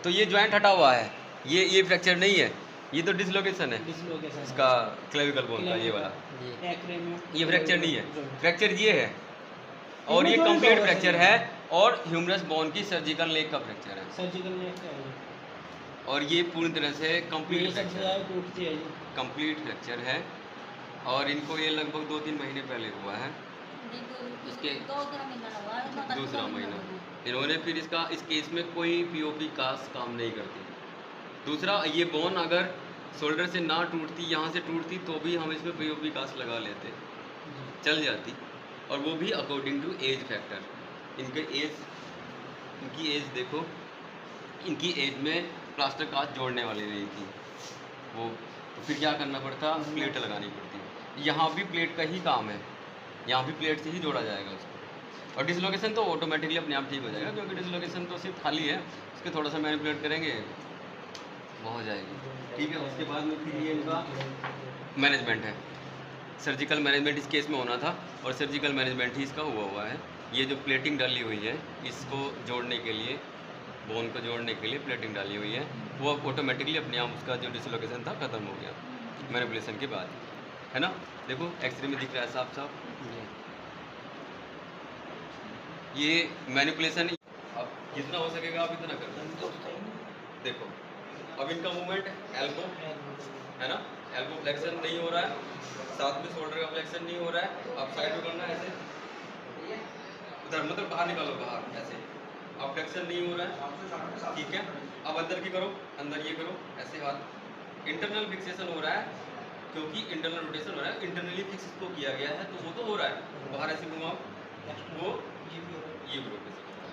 तो ये ज्वाइंट हटा हुआ है, ये फ्रैक्चर नहीं है, ये तो डिसलोकेशन है इसका क्लेविकल बोन का, ये वाला ये फ्रैक्चर नहीं है, फ्रैक्चर ये है और ये कंप्लीट फ्रैक्चर है और ह्यूमरस बोन की सर्जिकल लेग का फ्रैक्चर है, सर्जिकल लेग का है और ये पूरी तरह से कंप्लीट फ्रैक्चर है और इनको ये लगभग 2-3 महीने पहले हुआ है, इसके दूसरा महीना इन्होंने फिर इस केस में कोई पीओपी कास्ट काम नहीं करती। दूसरा, ये बोन अगर शोल्डर से ना टूटती, यहाँ से टूटती तो भी हम इसमें पीओपी कास्ट लगा लेते, चल जाती, और वो भी अकॉर्डिंग टू एज फैक्टर। इनकी एज देखो, इनकी एज में प्लास्टर कास्ट जोड़ने वाली नहीं थी वो, तो फिर क्या करना पड़ता, प्लेट लगानी पड़ती। यहाँ भी प्लेट का ही काम है, यहाँ भी प्लेट से ही जोड़ा जाएगा उसको, और डिसलोकेशन तो ऑटोमेटिकली अपने आप ठीक हो जाएगा, क्योंकि डिसलोकेशन तो सिर्फ खाली है, उसके थोड़ा सा मैनिपुलेट करेंगे वो हो जाएगी, ठीक है। उसके बाद में फिर ये इनका मैनेजमेंट है, सर्जिकल मैनेजमेंट इस केस में होना था और सर्जिकल मैनेजमेंट ही इसका हुआ है। ये जो प्लेटिंग डाली हुई है इसको जोड़ने के लिए, बोन को जोड़ने के लिए प्लेटिंग डाली हुई है, वो ऑटोमेटिकली अपने आप उसका जो डिसलोकेशन था ख़त्म हो गया मैनिपुलेशन के बाद, है ना। देखो एक्सरे में दिख रहा है साफ साफ, ये मैनिपुलेशन अब जितना हो सकेगा आप इतना करना। देखो अब इनका मूवमेंट एल्बो है ना, एल्बो फ्लेक्शन नहीं हो रहा है, साथ में शोल्डर का फ्लेक्शन नहीं हो रहा है, अब साइड में करना है ऐसे, उधर मतलब बाहर निकालो, बाहर ऐसे, अब फ्लेक्शन नहीं हो रहा है, ठीक है। अब अंदर की करो, अंदर ये करो ऐसे, हाथ इंटरनल फिक्सेशन हो रहा है क्योंकि इंटरनल रोटेशन हो रहा है, इंटरनली फिक्स इसको किया गया है तो वो तो हो रहा है, बाहर ऐसे घुमाओ, वो ये भी रोटेशन होता है।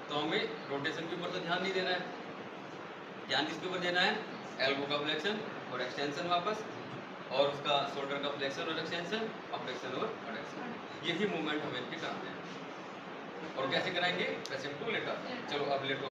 तो हमें रोटेशन के ऊपर तो ध्यान नहीं देना है, ध्यान किसके ऊपर देना है, एल्बो का फ्लेक्शन और एक्सटेंशन वापस, और उसका शोल्डर का फ्लेक्शन और एक्सटेंशन, फ्लेक्शन और एडक्शन, यही मूवमेंट हमें इनके कराने हैं। और कैसे कराएंगे, पेशेंट को लेटा, चलो अब लेटो।